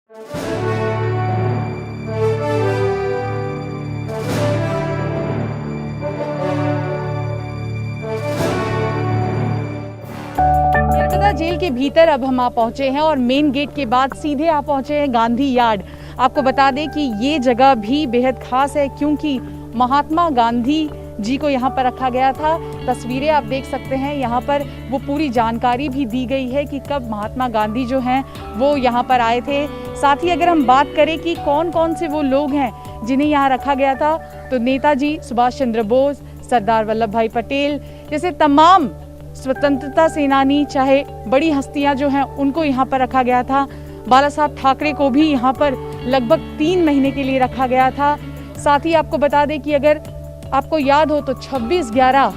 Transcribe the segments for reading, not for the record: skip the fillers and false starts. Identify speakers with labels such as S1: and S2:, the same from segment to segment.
S1: Yerawada jail के भीतर अब हम पहुंचे हैं और मेन गेट के बाद सीधे आप पहुंचे हैं गांधी यार्ड। आपको बता दें कि ये जगह भी बेहद खास है क्योंकि महात्मा गांधी जी को यहाँ पर रखा गया था। तस्वीरें आप देख सकते हैं, यहाँ पर वो पूरी जानकारी भी दी गई है कि कब महात्मा गांधी जो हैं वो यहाँ पर आए थे। साथ ही अगर हम बात करें कि कौन कौन से वो लोग हैं जिन्हें यहाँ रखा गया था, तो नेताजी सुभाष चंद्र बोस, सरदार वल्लभ भाई पटेल जैसे तमाम स्वतंत्रता सेनानी, चाहे बड़ी हस्तियां जो हैं उनको यहाँ पर रखा गया था। बाला साहब ठाकरे को भी यहाँ पर लगभग 3 महीने के लिए रखा गया था। साथ ही आपको बता दें कि अगर आपको याद हो तो 26/11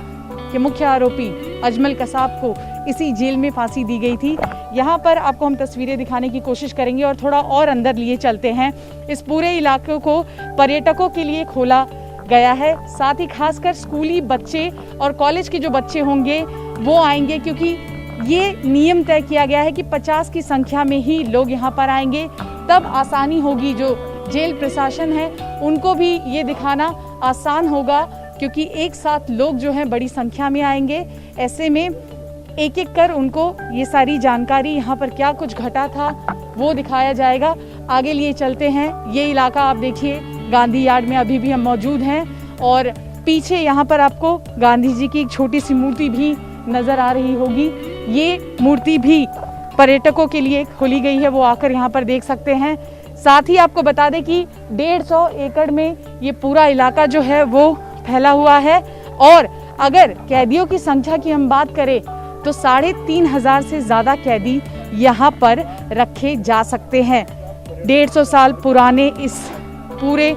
S1: के मुख्य आरोपी अजमल कसाब को इसी जेल में फांसी दी गई थी। यहाँ पर आपको हम तस्वीरें दिखाने की कोशिश करेंगे और थोड़ा और अंदर लिए चलते हैं। इस पूरे इलाके को पर्यटकों के लिए खोला गया है। साथ ही खासकर स्कूली बच्चे और कॉलेज के जो बच्चे होंगे वो आएंगे क्योंकि ये नियम तय किया गया है कि 50 की संख्या में ही लोग यहाँ पर आएंगे, तब आसानी होगी। जो जेल प्रशासन है उनको भी ये दिखाना आसान होगा क्योंकि एक साथ लोग जो हैं बड़ी संख्या में आएंगे। ऐसे में एक एक कर उनको ये सारी जानकारी यहाँ पर क्या कुछ घटा था वो दिखाया जाएगा। आगे लिए चलते हैं। ये इलाका आप देखिए, गांधी यार्ड में अभी भी हम मौजूद हैं और पीछे यहाँ पर आपको गांधी जी की एक छोटी सी मूर्ति भी नजर आ रही होगी। ये मूर्ति भी पर्यटकों के लिए खोली गई है, वो आकर यहाँ पर देख सकते हैं। साथ ही आपको बता दें कि 150 एकड़ में ये पूरा इलाका जो है वो फैला हुआ है और अगर कैदियों की संख्या की हम बात करें तो 3500 से ज्यादा कैदी यहाँ पर रखे जा सकते हैं। 150 साल पुराने इस पूरे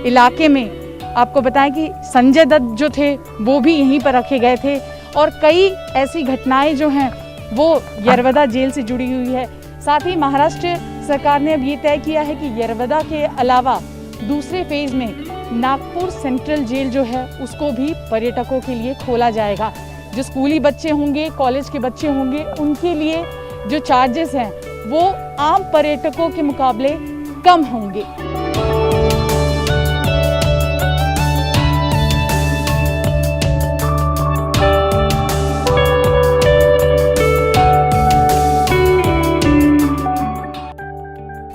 S1: इलाके में आपको बताएं कि संजय दत्त जो थे वो भी यहीं पर रखे गए थे और कई ऐसी घटनाएं जो हैं वो यरवदा जेल से जुड़ी हुई है। साथ ही महाराष्ट्र सरकार ने अब ये तय किया है कि यरवदा के अलावा दूसरे फेज में नागपुर सेंट्रल जेल जो है उसको भी पर्यटकों के लिए खोला जाएगा। जो स्कूली बच्चे होंगे, कॉलेज के बच्चे होंगे, उनके लिए जो चार्जेस हैं वो आम पर्यटकों के मुकाबले कम होंगे।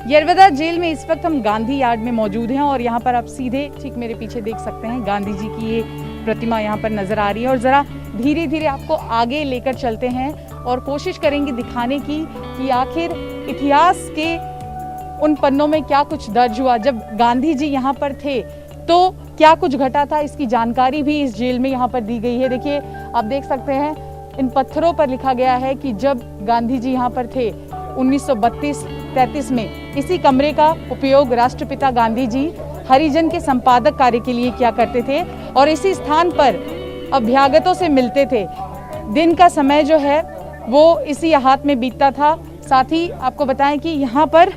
S1: यरवदा जेल में इस वक्त हम गांधी यार्ड में मौजूद हैं और यहाँ पर आप सीधे ठीक मेरे पीछे देख सकते हैं गांधी जी की ये प्रतिमा यहाँ पर नजर आ रही है और जरा धीरे धीरे आपको आगे लेकर चलते हैं और कोशिश करेंगे दिखाने की कि आखिर इतिहास के उन पन्नों में क्या कुछ दर्ज हुआ। जब गांधी जी यहाँ पर थे तो क्या कुछ घटा था, इसकी जानकारी भी इस जेल में यहाँ पर दी गई है। देखिए आप देख सकते हैं इन पत्थरों पर लिखा गया है कि जब गांधी जी यहाँ पर थे 1932-33 में इसी कमरे का उपयोग राष्ट्रपिता गांधी जी हरिजन के संपादक कार्य के लिए किया करते थे और इसी स्थान पर अभ्यागतों से मिलते थे। दिन का समय जो है वो इसी हाथ में बीतता था। साथ ही आपको बताएं कि यहाँ पर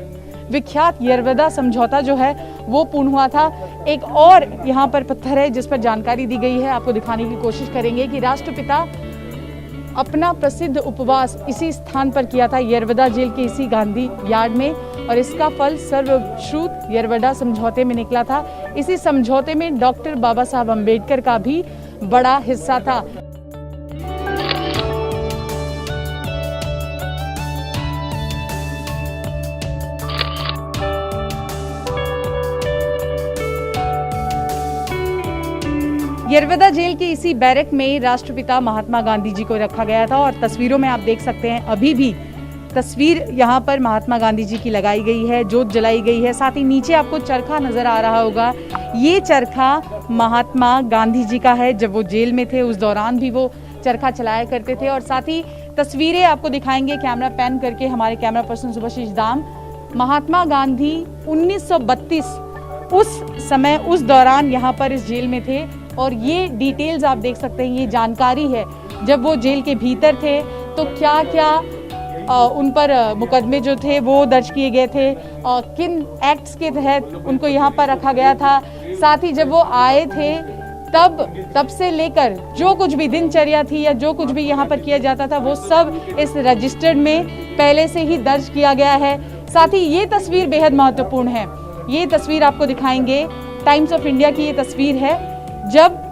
S1: विख्यात यरवदा समझौता जो है वो पूर्ण हुआ था। एक और यहाँ पर पत्थर है जिस पर जानकारी दी गई है, आपको दिखाने की कोशिश करेंगे कि राष्ट्रपिता अपना प्रसिद्ध उपवास इसी स्थान पर किया था, यरवदा जेल के इसी गांधी यार्ड में, और इसका फल सर्वश्रुत यरवदा समझौते में निकला था। इसी समझौते में डॉक्टर बाबा साहब अम्बेडकर का भी बड़ा हिस्सा था। यरवदा जेल के इसी बैरक में राष्ट्रपिता महात्मा गांधी जी को रखा गया था और तस्वीरों में आप देख सकते हैं अभी भी तस्वीर यहाँ पर महात्मा गांधी जी की लगाई गई है, जोत जलाई गई है। साथ ही नीचे आपको चरखा नजर आ रहा होगा, ये चरखा महात्मा गांधी जी का है। जब वो जेल में थे उस दौरान भी वो चरखा चलाया करते थे। और साथ ही तस्वीरें आपको दिखाएंगे कैमरा पैन करके हमारे कैमरा पर्सन सुभाशीष दाम। महात्मा गांधी 1932 उस समय उस दौरान यहाँ पर इस जेल में थे और ये डिटेल्स आप देख सकते हैं, ये जानकारी है जब वो जेल के भीतर थे तो क्या क्या उन पर मुकदमे जो थे वो दर्ज किए गए थे और किन एक्ट्स के तहत उनको यहाँ पर रखा गया था। साथ ही जब वो आए थे तब से लेकर जो कुछ भी दिनचर्या थी या जो कुछ भी यहाँ पर किया जाता था वो सब इस रजिस्टर में पहले से ही दर्ज किया गया है। साथ ही ये तस्वीर बेहद महत्वपूर्ण है। ये तस्वीर आपको दिखाएंगे, टाइम्स ऑफ इंडिया की ये तस्वीर है, जब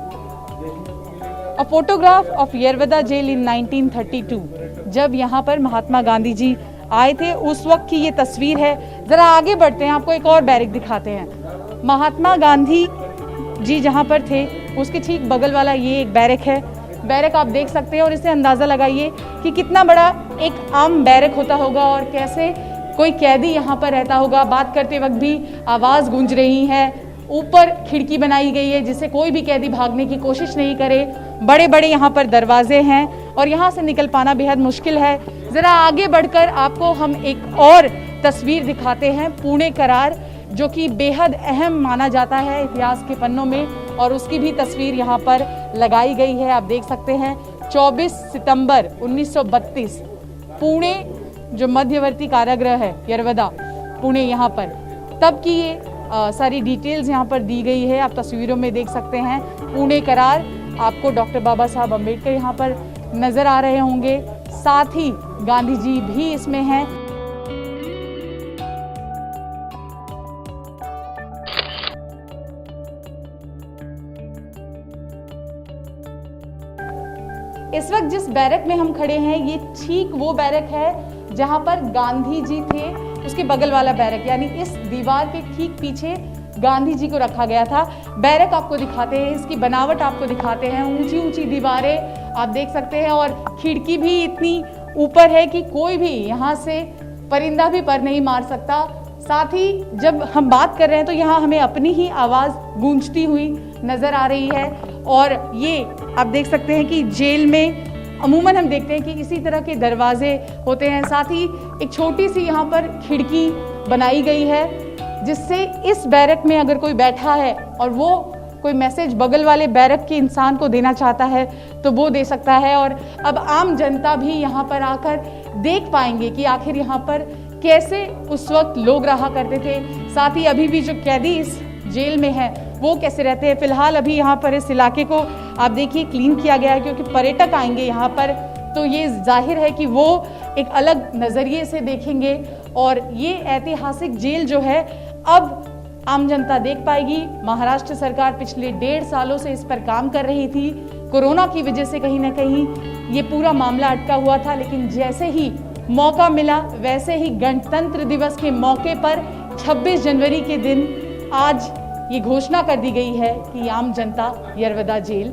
S1: a photograph of Yerwada jail in 1932, जब यहाँ पर महात्मा गांधी जी आए थे उस वक्त की ये तस्वीर है। जरा आगे बढ़ते हैं, आपको एक और बैरक दिखाते हैं। महात्मा गांधी जी जहाँ पर थे उसके ठीक बगल वाला ये एक बैरक है। बैरक आप देख सकते हैं और इससे अंदाज़ा लगाइए कि कितना बड़ा एक आम बैरक होता होगा और कैसे कोई कैदी यहाँ पर रहता होगा। बात करते वक्त भी आवाज़ गूंज रही है। ऊपर खिड़की बनाई गई है जिससे कोई भी कैदी भागने की कोशिश नहीं करे। बड़े बड़े यहाँ पर दरवाजे हैं और यहाँ से निकल पाना बेहद मुश्किल है। ज़रा आगे बढ़कर आपको हम एक और तस्वीर दिखाते हैं, पुणे करार, जो कि बेहद अहम माना जाता है इतिहास के पन्नों में, और उसकी भी तस्वीर यहाँ पर लगाई गई है। आप देख सकते हैं 24 सितंबर 1932 पुणे, जो मध्यवर्ती कारागृह है यरवदा पुणे, यहाँ पर तब की ये सारी डिटेल्स यहाँ पर दी गई है। आप तस्वीरों में देख सकते हैं पुणे करार। आपको डॉक्टर बाबा साहब अम्बेडकर यहाँ पर नजर आ रहे होंगे, साथ ही गांधी जी भी इसमें हैं। इस वक्त जिस बैरक में हम खड़े हैं ये ठीक वो बैरक है जहां पर गांधी जी थे। उसके बगल वाला बैरक, यानी इस दीवार के ठीक पीछे गांधी जी को रखा गया था। बैरक आपको दिखाते हैं, इसकी बनावट आपको दिखाते हैं। ऊंची ऊंची दीवारें आप देख सकते हैं और खिड़की भी इतनी ऊपर है कि कोई भी यहाँ से परिंदा भी पर नहीं मार सकता। साथ ही जब हम बात कर रहे हैं तो यहाँ हमें अपनी ही आवाज़ गूंजती हुई नज़र आ रही है। और ये आप देख सकते हैं कि जेल में अमूमन हम देखते हैं कि इसी तरह के दरवाजे होते हैं। साथ ही एक छोटी सी यहाँ पर खिड़की बनाई गई है जिससे इस बैरक में अगर कोई बैठा है और वो कोई मैसेज बगल वाले बैरक के इंसान को देना चाहता है तो वो दे सकता है। और अब आम जनता भी यहाँ पर आकर देख पाएंगे कि आखिर यहाँ पर कैसे उस वक्त लोग रहा करते थे। साथ ही अभी भी जो कैदी इस जेल में है वो कैसे रहते हैं। फिलहाल अभी यहाँ पर इस इलाके को आप देखिए क्लीन किया गया है क्योंकि पर्यटक आएंगे यहाँ पर, तो ये जाहिर है कि वो एक अलग नज़रिए से देखेंगे। और ये ऐतिहासिक जेल जो है अब आम जनता देख पाएगी। महाराष्ट्र सरकार पिछले 1.5 सालों से इस पर काम कर रही थी। कोरोना की वजह से कहीं ना कहीं ये पूरा मामला अटका हुआ था, लेकिन जैसे ही मौका मिला वैसे ही गणतंत्र दिवस के मौके पर 26 जनवरी के दिन आज ये घोषणा कर दी गई है कि आम जनता यरवदा जेल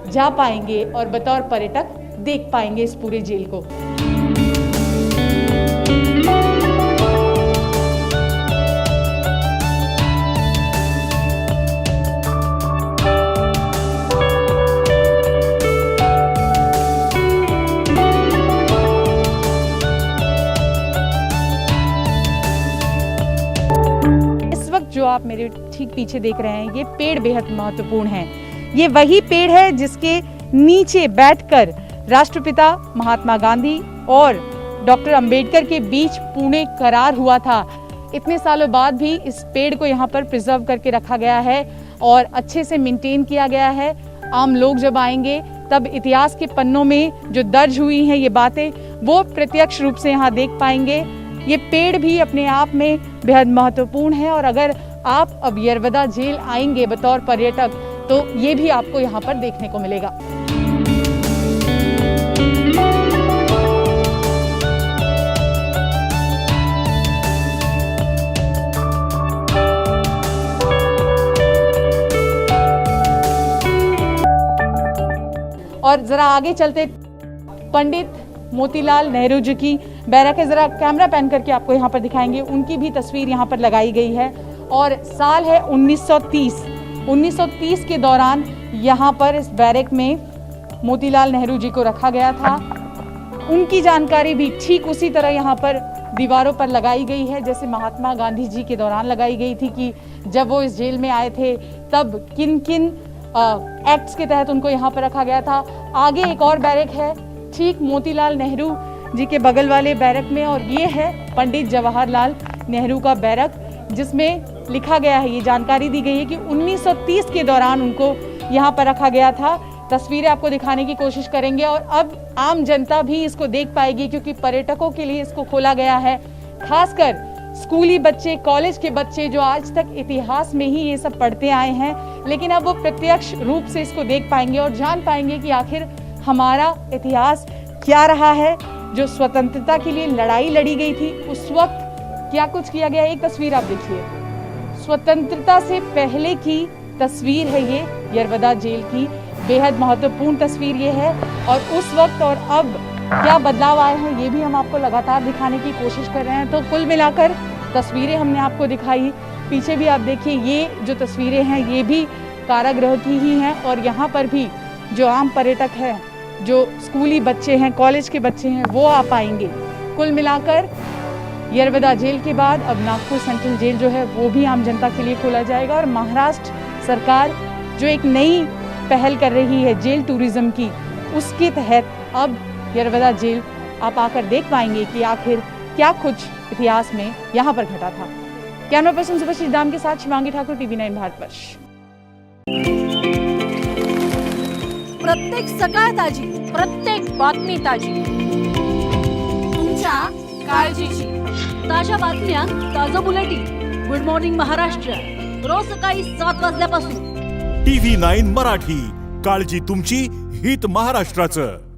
S1: जा पाएंगे और बतौर पर्यटक देख पाएंगे इस पूरे जेल को। जो आप मेरे ठीक पीछे देख रहे हैं ये पेड़ बेहद महत्वपूर्ण है। ये वही पेड़ है जिसके नीचे बैठकर राष्ट्रपिता महात्मा गांधी और डॉक्टर अंबेडकर के बीच पुणे करार हुआ था। इतने सालों बाद भी इस पेड़ को यहाँ पर प्रिजर्व करके रखा गया है और अच्छे से मेंटेन किया गया है। आम लोग जब आएंगे तब इतिहास के पन्नों में जो दर्ज हुई हैं ये बातें वो प्रत्यक्ष रूप से यहाँ देख पाएंगे। ये पेड़ भी अपने आप में बेहद महत्वपूर्ण है और अगर आप अब यरवदा जेल आएंगे बतौर पर्यटक तो ये भी आपको यहाँ पर देखने को मिलेगा। और जरा आगे चलते, पंडित मोतीलाल नेहरू जी की बैरक है। जरा कैमरा पैन करके आपको यहाँ पर दिखाएंगे, उनकी भी तस्वीर यहाँ पर लगाई गई है और साल है 1930 के दौरान यहाँ पर इस बैरक में मोतीलाल नेहरू जी को रखा गया था। उनकी जानकारी भी ठीक उसी तरह यहाँ पर दीवारों पर लगाई गई है जैसे महात्मा गांधी जी के दौरान लगाई गई थी कि जब वो इस जेल में आए थे तब किन किन एक्ट्स के तहत उनको यहाँ पर रखा गया था। आगे एक और बैरक है ठीक मोतीलाल नेहरू जी के बगल वाले बैरक में और ये है पंडित जवाहरलाल नेहरू का बैरक जिसमें लिखा गया है, ये जानकारी दी गई है कि 1930 के दौरान उनको यहाँ पर रखा गया था। तस्वीरें आपको दिखाने की कोशिश करेंगे और अब आम जनता भी इसको देख पाएगी क्योंकि पर्यटकों के लिए इसको खोला गया है। खासकर स्कूली बच्चे, कॉलेज के बच्चे जो आज तक इतिहास में ही ये सब पढ़ते आए हैं, लेकिन अब वो प्रत्यक्ष रूप से इसको देख पाएंगे और जान पाएंगे कि आखिर हमारा इतिहास क्या रहा है। जो स्वतंत्रता के लिए लड़ाई लड़ी गई थी उस वक्त क्या कुछ किया गया। एक तस्वीर आप देखिए, स्वतंत्रता से पहले की तस्वीर है ये, यरवदा जेल की बेहद महत्वपूर्ण तस्वीर ये है। और उस वक्त और अब क्या बदलाव आए हैं ये भी हम आपको लगातार दिखाने की कोशिश कर रहे हैं। तो कुल मिलाकर तस्वीरें हमने आपको दिखाई, पीछे भी आप देखिए ये जो तस्वीरें हैं ये भी कारागृह की ही हैं। और यहाँ पर भी जो आम पर्यटक हैं, जो स्कूली बच्चे हैं, कॉलेज के बच्चे हैं, वो आ पाएंगे। कुल मिलाकर यरवदा जेल के बाद अब नागपुर सेंट्रल जेल जो है वो भी आम जनता के लिए खोला जाएगा। और महाराष्ट्र सरकार जो एक नई पहल कर रही है जेल टूरिज्म की, उसके तहत अब यरवदा जेल आप आकर देख पाएंगे कि आखिर क्या कुछ इतिहास में यहाँ पर घटा था। कैमरा पर्सन सुभाषिष दाम के साथ शिवांगी ठाकुर, TV9 भारतवर्ष।
S2: प्रत्येक सकाळ ताजी, प्रत्येक बातमी ताजी, तुमच्या काळजीची ताज्या बातम्या, ताजं बुलेटिन. गुड मॉर्निंग महाराष्ट्र, रोज सकाळी 7 वाजल्यापासून.
S3: TV9 मराठी, काळजी तुमची, हित महाराष्ट्राचं.